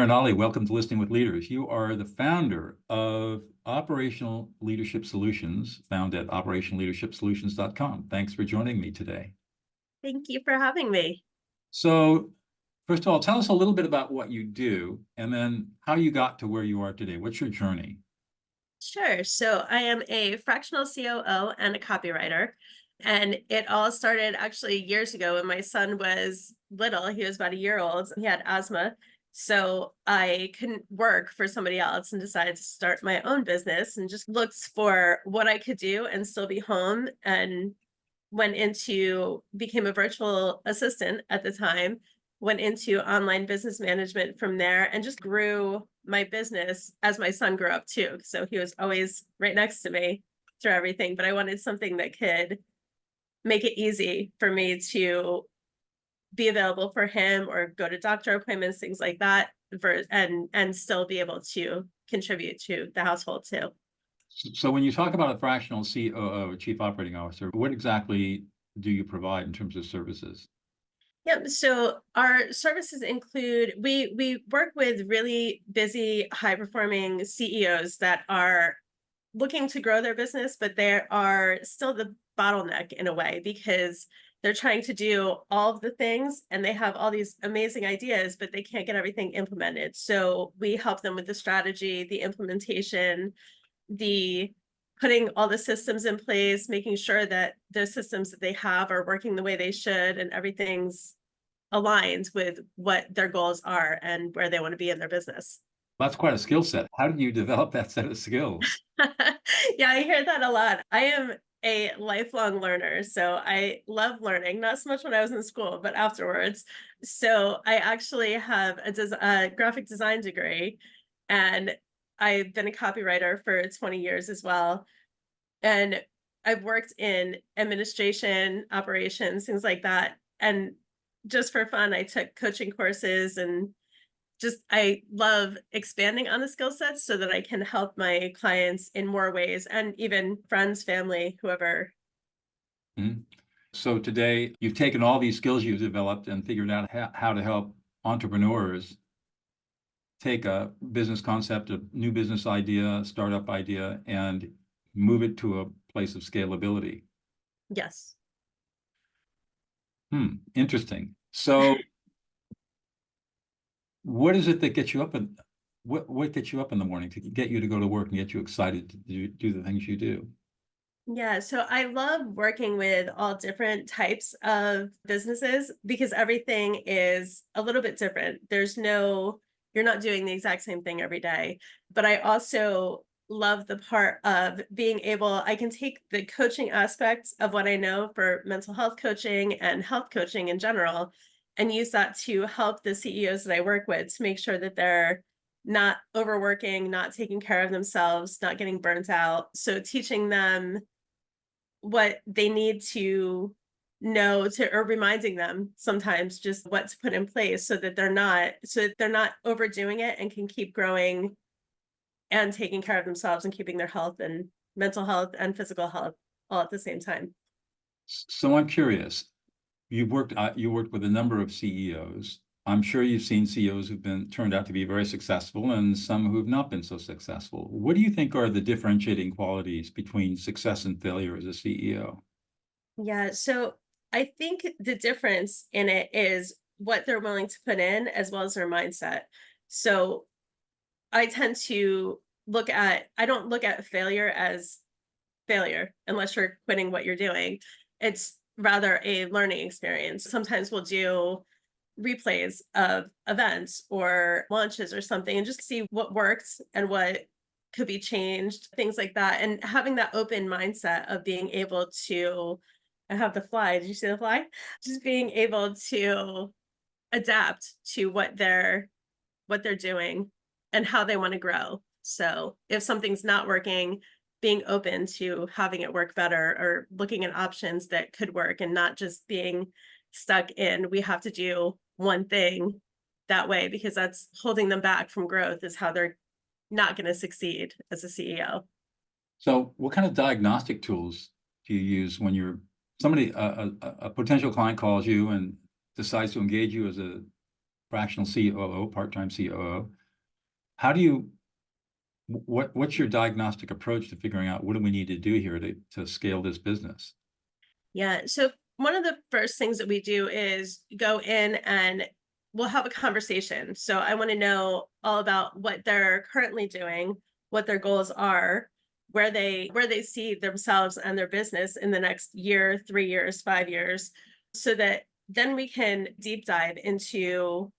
Erin Alli, welcome to Listening with Leaders. You are the founder of Operational Leadership Solutions, found at operationalleadershipsolutions.com. Thanks for joining me today. Thank you for having me. So, first of all, tell us a little bit about what you do and then how you got to where you are today. What's your journey? Sure. So I am a fractional COO and a copywriter. And it all started actually years ago when my son was little. He was about a year old. He had asthma. So I couldn't work for somebody else and decided to start my own business and just looked for what I could do and still be home, and became a virtual assistant at the time, went into online business management from there, and just grew my business as my son grew up too. So he was always right next to me through everything, but I wanted something that could make it easy for me to be available for him or go to doctor appointments, things like that, and still be able to contribute to the household too. So when you talk about a fractional COO, Chief Operating Officer, what exactly do you provide in terms of services? Yep. So our services include, we work with really busy, high performing CEOs that are looking to grow their business, but they are still the bottleneck in a way, because they're trying to do all of the things and they have all these amazing ideas, but they can't get everything implemented. So we help them with the strategy, the implementation, the putting all the systems in place, making sure that the systems that they have are working the way they should and everything's aligned with what their goals are and where they want to be in their business. That's quite a skill set. How did you develop that set of skills? Yeah, I hear that a lot. I am a lifelong learner, so I love learning, not so much when I was in school, but afterwards. So I actually have a graphic design degree, and I've been a copywriter for 20 years as well. And I've worked in administration, operations, things like that. And just for fun, I took coaching courses, and I love expanding on the skill sets so that I can help my clients in more ways, and even friends, family, whoever. Mhm. So today you've taken all these skills you've developed and figured out how to help entrepreneurs take a business concept, a new business idea, startup idea, and move it to a place of scalability. Yes. Interesting. So what is it that gets you up and what gets you up in the morning to get you to go to work and get you excited to do the things you do? Yeah, so I love working with all different types of businesses because everything is a little bit different. You're not doing the exact same thing every day. But I also love the part of I can take the coaching aspects of what I know for mental health coaching and health coaching in general and use that to help the CEOs that I work with to make sure that they're not overworking, not taking care of themselves, not getting burnt out. So teaching them what they need to know or reminding them sometimes just what to put in place so that they're not overdoing it and can keep growing and taking care of themselves and keeping their health and mental health and physical health all at the same time. So I'm curious. You worked with a number of CEOs. I'm sure you've seen CEOs who've turned out to be very successful and some who've not been so successful. What do you think are the differentiating qualities between success and failure as a CEO? Yeah, so I think the difference in it is what they're willing to put in as well as their mindset. So I tend to I don't look at failure as failure unless you're quitting what you're doing. It's rather a learning experience. Sometimes we'll do replays of events or launches or something and just see what worked and what could be changed, things like that. And having that open mindset of being able to, I have the fly. Did you see the fly? Just being able to adapt to what they're doing and how they want to grow. So if something's not working, being open to having it work better or looking at options that could work and not just being stuck in, we have to do one thing that way, because that's holding them back from growth, is how they're not going to succeed as a CEO. So what kind of diagnostic tools do you use when a potential client calls you and decides to engage you as a fractional COO, part-time COO. How do you, what's your diagnostic approach to figuring out what do we need to do here to scale this business? Yeah. So one of the first things that we do is go in and we'll have a conversation. So I want to know all about what they're currently doing, what their goals are, where they see themselves and their business in the next year, 3 years, 5 years, so that then we can deep dive into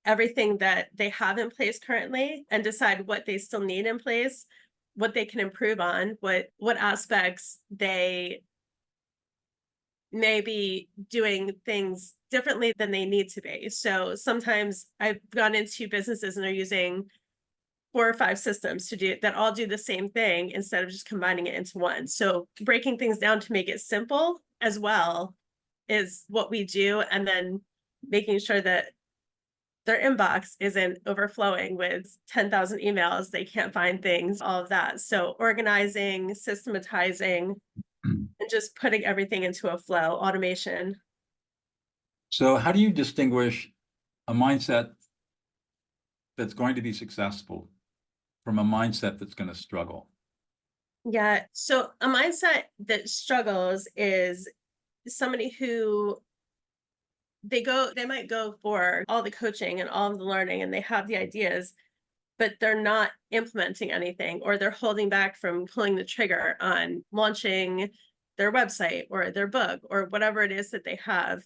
everything that they have in place currently and decide what they still need in place, what they can improve on, what aspects they may be doing things differently than they need to be. So sometimes I've gone into businesses and they're using 4 or 5 systems to do that all do the same thing instead of just combining it into one. So breaking things down to make it simple as well is what we do. And then making sure that their inbox isn't overflowing with 10,000 emails. They can't find things, all of that. So organizing, systematizing, and just putting everything into a flow, automation. So how do you distinguish a mindset that's going to be successful from a mindset that's going to struggle? Yeah. So a mindset that struggles is somebody who they might go for all the coaching and all of the learning and they have the ideas, but they're not implementing anything, or they're holding back from pulling the trigger on launching their website or their book or whatever it is that they have.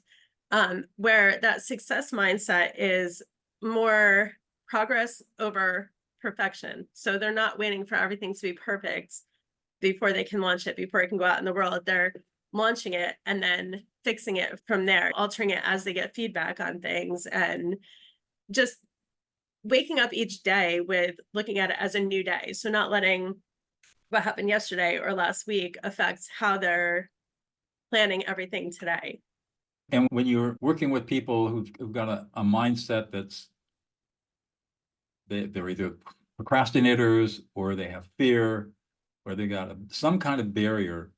Where that success mindset is more progress over perfection. So they're not waiting for everything to be perfect before they can launch it, before it can go out in the world. They're launching it and then fixing it from there, altering it as they get feedback on things, and just waking up each day with looking at it as a new day. So not letting what happened yesterday or last week affect how they're planning everything today. And when you're working with people who've got a mindset that's they're either procrastinators or they have fear or they got some kind of barrier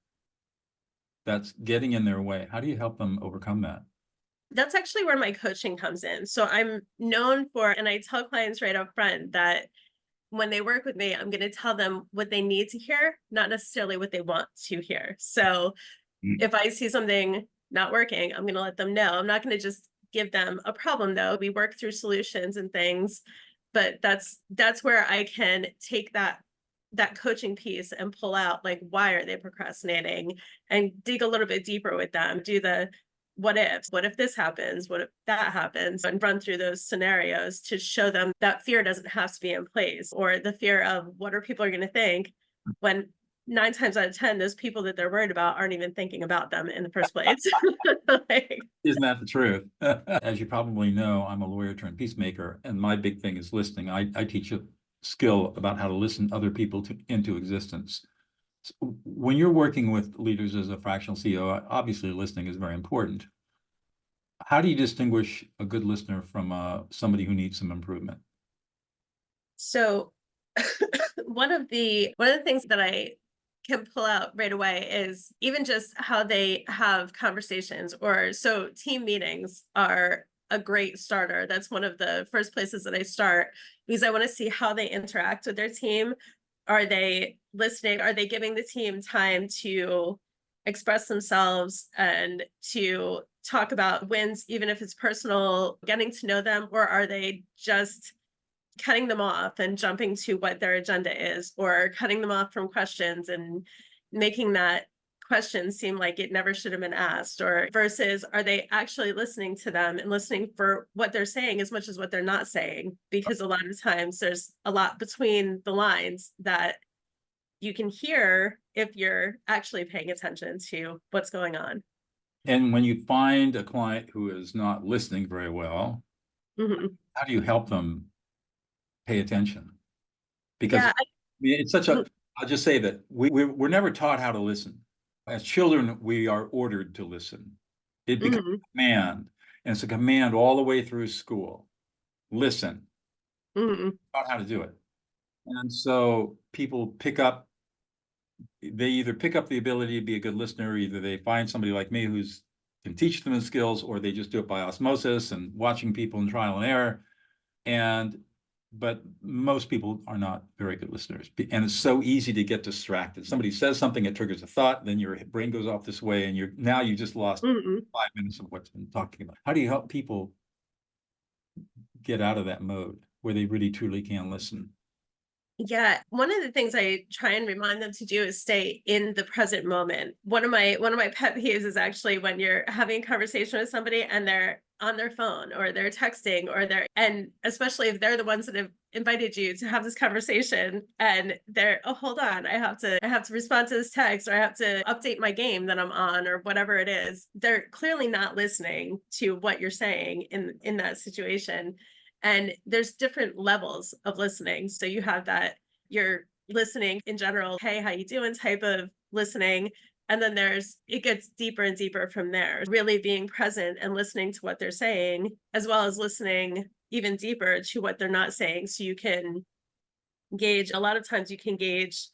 that's getting in their way, how do you help them overcome that? That's actually where my coaching comes in. So I'm known for, and I tell clients right up front that when they work with me, I'm going to tell them what they need to hear, not necessarily what they want to hear. So if I see something not working, I'm going to let them know. I'm not going to just give them a problem though. We work through solutions and things, but that's where I can take that coaching piece and pull out, like, why are they procrastinating, and dig a little bit deeper with them, do the what if this happens, what if that happens, and run through those scenarios to show them that fear doesn't have to be in place, or the fear of what are people are going to think, when 9 times out of 10 those people that they're worried about aren't even thinking about them in the first place. Like, Isn't that the truth? As you probably know, I'm a lawyer turned peacemaker, and my big thing is listening. I teach a skill about how to listen other people into existence. So when you're working with leaders as a fractional CEO, obviously listening is very important. How do you distinguish a good listener from somebody who needs some improvement? so one of the things that I can pull out right away is even just how they have conversations, or so team meetings are a great starter. That's one of the first places that I start, because I want to see how they interact with their team. Are they listening? Are they giving the team time to express themselves and to talk about wins, even if it's personal, getting to know them? Or are they just cutting them off and jumping to what their agenda is, or cutting them off from questions and making that question seem like it never should have been asked? Or versus, are they actually listening to them and listening for what they're saying as much as what they're not saying? Because a lot of times there's a lot between the lines that you can hear if you're actually paying attention to what's going on. And when you find a client who is not listening very well, how do you help them pay attention? Because Yeah. it's such I'll just say that we're never taught how to listen. As children, we are ordered to listen. It becomes a command, and it's a command all the way through school. Listen, taught how to do it. And so people they either pick up the ability to be a good listener, or either they find somebody like me who's can teach them the skills, or they just do it by osmosis and watching people in trial and error. But most people are not very good listeners. And it's so easy to get distracted. Somebody says something, it triggers a thought, then your brain goes off this way, and you just lost 5 minutes of what's been talking about. How do you help people get out of that mode where they really truly can listen? Yeah, one of the things I try and remind them to do is stay in the present moment. One of my pet peeves is actually when you're having a conversation with somebody and they're on their phone or they're texting or and especially if they're the ones that have invited you to have this conversation and they're, oh, hold on, I have to respond to this text, or I have to update my game that I'm on, or whatever it is. They're clearly not listening to what you're saying in that situation. And there's different levels of listening. So you have that you're listening in general, hey, how you doing type of listening. And then it gets deeper and deeper from there, really being present and listening to what they're saying, as well as listening even deeper to what they're not saying. So you can gauge, a lot of times you can gauge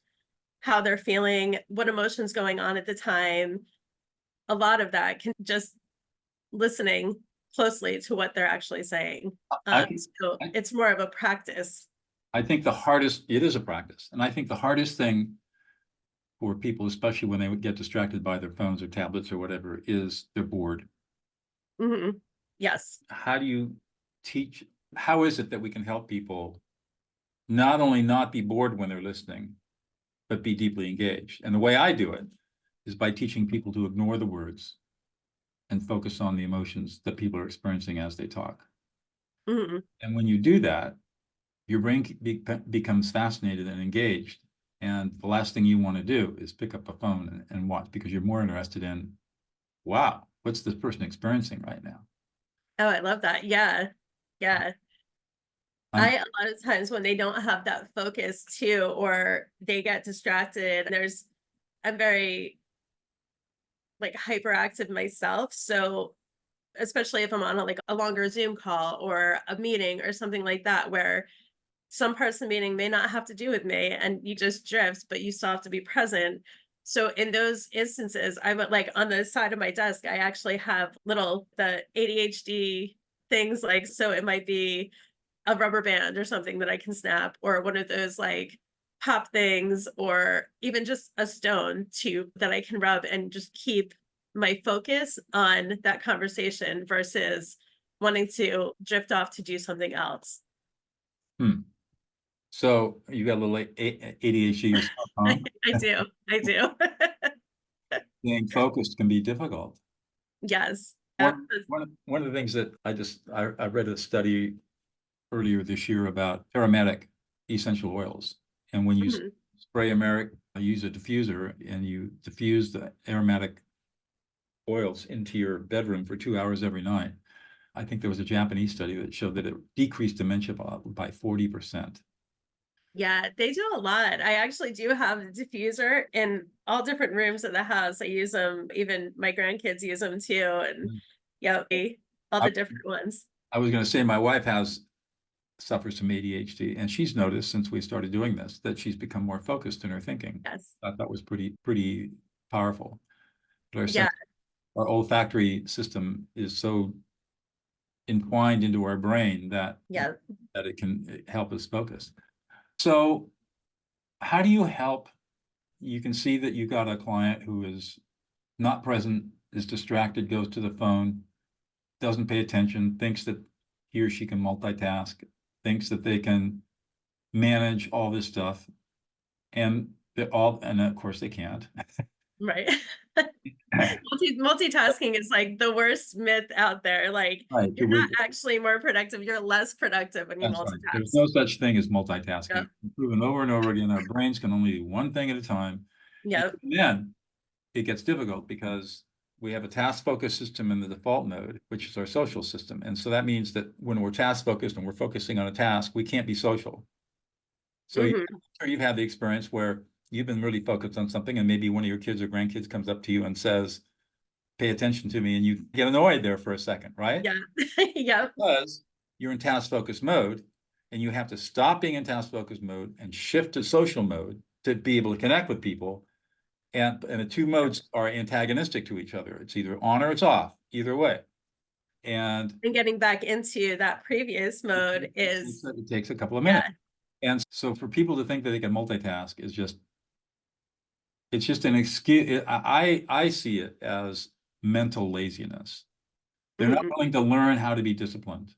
how they're feeling, what emotions going on at the time. A lot of that can just listening closely to what they're actually saying. I, So it's more of a practice. I think it is a practice. And I think the hardest thing for people, especially when they would get distracted by their phones or tablets or whatever, is they're bored. Yes. How is it that we can help people not only not be bored when they're listening, but be deeply engaged? And the way I do it is by teaching people to ignore the words and focus on the emotions that people are experiencing as they talk. And when you do that, your brain becomes fascinated and engaged. And the last thing you want to do is pick up a phone and watch, because you're more interested in, wow, what's this person experiencing right now? Oh, I love that. Yeah. Yeah. A lot of times when they don't have that focus too, or they get distracted, I'm very like hyperactive myself. So especially if I'm on a longer Zoom call or a meeting or something like that, where some parts of the meeting may not have to do with me and you just drift, but you still have to be present. So in those instances, I would like on the side of my desk, I actually have the ADHD things, like, so it might be a rubber band or something that I can snap, or one of those like pop things, or even just a stone that I can rub and just keep my focus on that conversation versus wanting to drift off to do something else. So you got a little ADHD yourself, huh? I do. Being focused can be difficult. Yes. One of the things that I read a study earlier this year about aromatic essential oils. And when you spray use a diffuser and you diffuse the aromatic oils into your bedroom for 2 hours every night, I think there was a Japanese study that showed that it decreased dementia by 40%. Yeah, they do a lot. I actually do have a diffuser in all different rooms of the house. I use them, even my grandkids use them too. And yeah, all the different ones. I was going to say, my wife suffers from ADHD, and she's noticed since we started doing this that she's become more focused in her thinking. Yes. I thought that was pretty powerful. But Yeah. our olfactory system is so entwined into our brain that it can help us focus. So how do you help? You can see that you got a client who is not present, is distracted, goes to the phone, doesn't pay attention, thinks that he or she can multitask, thinks that they can manage all this stuff, and of course they can't. Right. Multitasking is like the worst myth out there. Like, you're not actually more productive, you're less productive when you multitask. Right. There's no such thing as multitasking. Proven over and over again, our brains can only do one thing at a time. And then it gets difficult because we have a task focused system in the default mode, which is our social system. And so that means that when we're task focused and we're focusing on a task, we can't be social. So you've had the experience where you've been really focused on something, and maybe one of your kids or grandkids comes up to you and says, pay attention to me, and you get annoyed there for a second, right? Yeah. Because you're in task focused mode, and you have to stop being in task focused mode and shift to social mode to be able to connect with people. And the two modes are antagonistic to each other. It's either on or it's off, either way. And getting back into that previous mode is, it takes a couple of minutes. yeah. And so for people to think that they can multitask is just, it's just an excuse. I see it as mental laziness. They're not Mhm. willing to learn how to be disciplined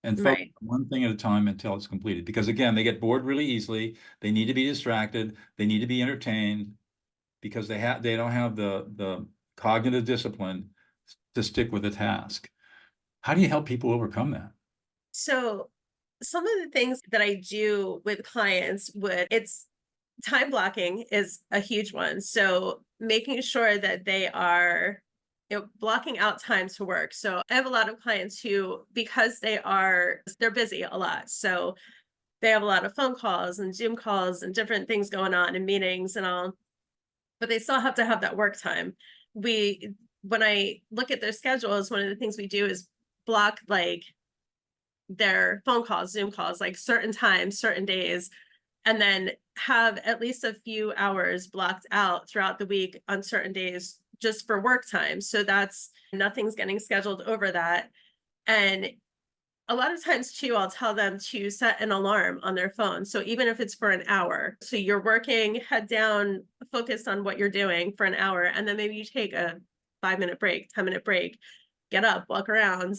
and focus Right. on one thing at a time until it's completed. Because again, they get bored really easily. They need to be distracted. They need to be entertained because they don't have the cognitive discipline to stick with a task. How do you help people overcome that? So some of the things that I do with clients it's time blocking is a huge one. So making sure that they are, blocking out time to work. So I have a lot of clients who, because they're busy a lot. So they have a lot of phone calls and Zoom calls and different things going on and meetings and all, but they still have to have that work time. When I look at their schedules, one of the things we do is block like their phone calls, Zoom calls, like certain times, certain days, and then have at least a few hours blocked out throughout the week on certain days just for work time. So that's nothing's getting scheduled over that. And a lot of times too, I'll tell them to set an alarm on their phone. So even if it's for an hour, so you're working head down, focused on what you're doing for an hour, and then maybe you take a 5-minute break, 10-minute break, get up, walk around,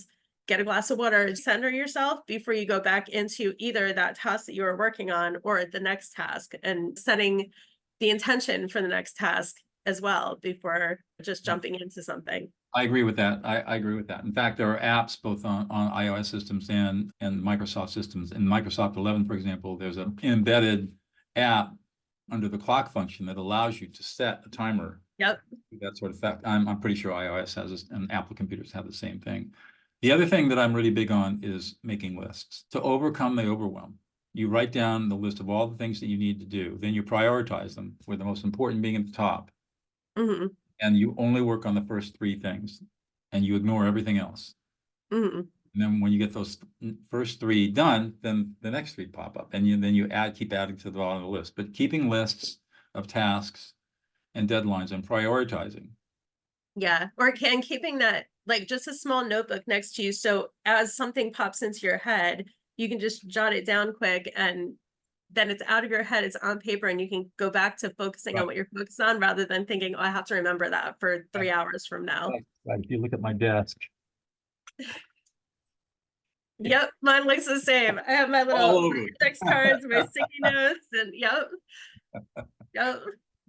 get a glass of water, center yourself before you go back into either that task that you were working on or the next task, and setting the intention for the next task as well before just jumping into something. I agree with that. I agree with that. In fact, there are apps both on iOS systems and Microsoft systems. In Microsoft 11, for example, there's an embedded app under the clock function that allows you to set a timer. Yep. That sort of effect. I'm pretty sure iOS has this, and Apple computers have the same thing. The other thing that I'm really big on is making lists to overcome the overwhelm. You write down the list of all the things that you need to do, then you prioritize them, with the most important being at the top. Hmm. And you only work on the first three things and you ignore everything else. Hmm. And then when you get those first three done, then the next three pop up, and then you keep adding to the bottom of the list. But keeping lists of tasks and deadlines and prioritizing. Yeah. Or keeping that like just a small notebook next to you. So as something pops into your head, you can just jot it down quick, and then it's out of your head, it's on paper, and you can go back to focusing on Right. what you're focused on rather than thinking, oh, I have to remember that for 3 hours from now. Right. If you look at my desk, Yep, mine looks the same. I have my all little over. index cards, my sticky notes, and yep, yep.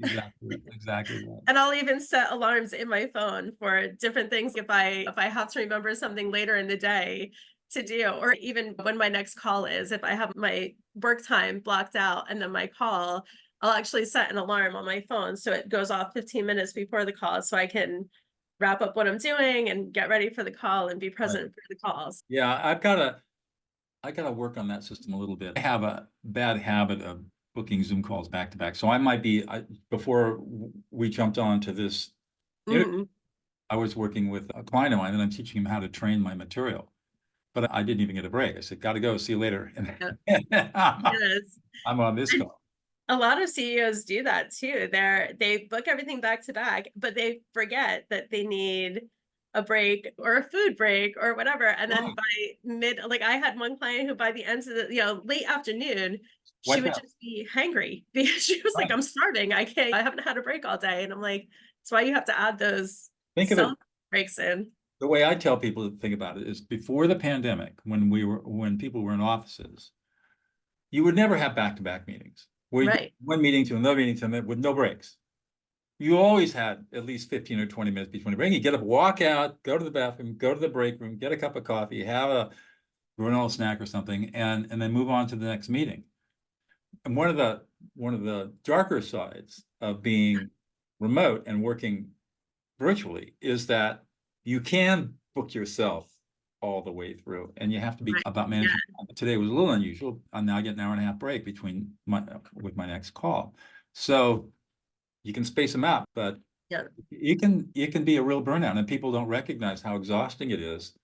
Exactly right. And I'll even set alarms in my phone for different things if I have to remember something later in the day to do, or even when my next call is. If I have my work time blocked out and then my call, I'll actually set an alarm on my phone so it goes off 15 minutes before the call, so I can wrap up what I'm doing and get ready for the call and be Right. present for the calls. Yeah, I gotta work on that system a little bit. I have a bad habit of booking Zoom calls back to back. So I might be, before we jumped on to this interview, Mhm. I was working with a client of mine and I'm teaching him how to train my material. But I didn't even get a break. I said, gotta go, see you later. Yeah. And Yes. I'm on this call. A lot of CEOs do that too. They book everything back to back, but they forget that they need a break or a food break or whatever. And then Right. by like I had one client who by the end of the, late afternoon, she Wipe would out. just be hangry because she was like, Right. I'm starving. I haven't had a break all day. And I'm like, that's why you have to add those Think of it, some breaks in. the way I tell people to think about it is before the pandemic, when people were in offices, you would never have back-to-back meetings where you go Right. from one meeting to another meeting to another with no breaks. You always had at least 15 or 20 minutes between a break. You get up, walk out, go to the bathroom, go to the break room, get a cup of coffee, have a granola snack or something, and then move on to the next meeting. And one of the darker sides of being remote and working virtually is that you can book yourself all the way through, and you have to be Right. about Yeah. managing. Today was a little unusual. I now get an hour and a half break between my next call, so you can space them out, but Yeah. it can be a real burnout, and people don't recognize how exhausting it is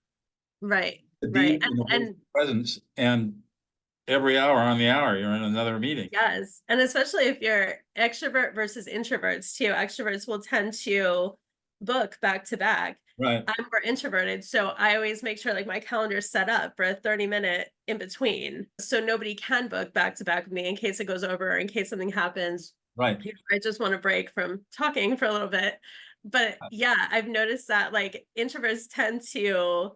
Right. to Right. be in a And presence and every hour on the hour, you're in another meeting. Yes. And especially if you're extrovert versus introverts too. Extroverts will tend to book back to back. Right, I'm more introverted, so I always make sure like my calendar is set up for a 30-minute in between. So nobody can book back to back with me in case it goes over or in case something happens. right. I just want to break from talking for a little bit. But yeah, I've noticed that like introverts tend to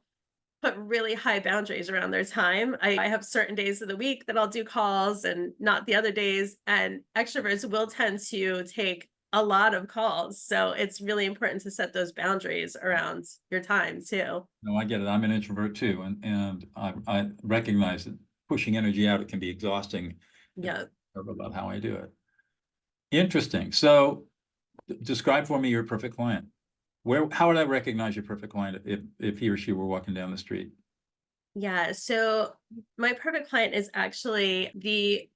put really high boundaries around their time. I have certain days of the week that I'll do calls and not the other days. And extroverts will tend to take a lot of calls. So it's really important to set those boundaries around your time too. No, I get it. I'm an introvert too, and I recognize that pushing energy out, it can be exhausting. Yeah. About how I do it. Interesting. So describe for me your perfect client. How would I recognize your perfect client if he or she were walking down the street? Yeah. So my perfect client is actually the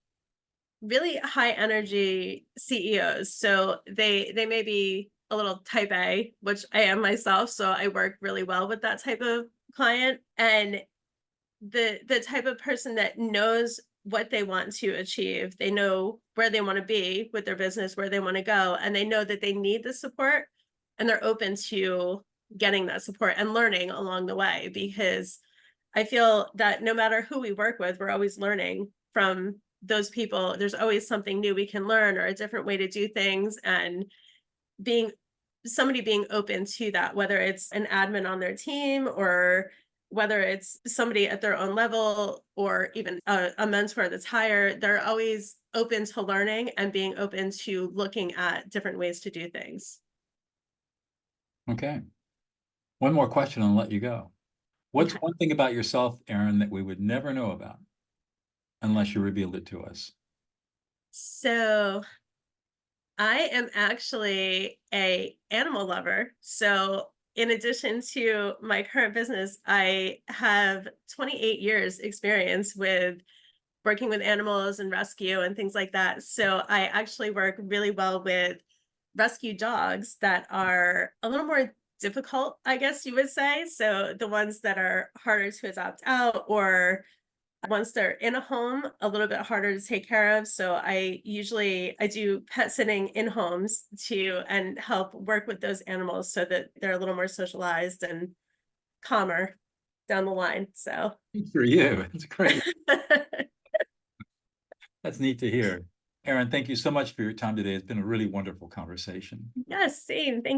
really high energy CEOs. So they may be a little type A, which I am myself. So I work really well with that type of client. And the type of person that knows what they want to achieve. They know where they want to be with their business, where they want to go, and they know that they need the support and they're open to getting that support and learning along the way because I feel that no matter who we work with, we're always learning from those people. There's always something new we can learn or a different way to do things and being somebody being open to that, whether it's an admin on their team or whether it's somebody at their own level or even a mentor that's higher, they're always open to learning and being open to looking at different ways to do things. Okay. One more question and I'll let you go. What's Okay. one thing about yourself, Erin, that we would never know about unless you revealed it to us? So I am actually a animal lover. So in addition to my current business, I have 28 years experience with working with animals and rescue and things like that. So I actually work really well with rescue dogs that are a little more difficult, I guess you would say. So the ones that are harder to adopt out or once they're in a home, a little bit harder to take care of. So I do pet sitting in homes to and help work with those animals so that they're a little more socialized and calmer down the line. So Good for you. It's great. That's neat to hear. Erin, thank you so much for your time today. It's been a really wonderful conversation. yes, same. Thank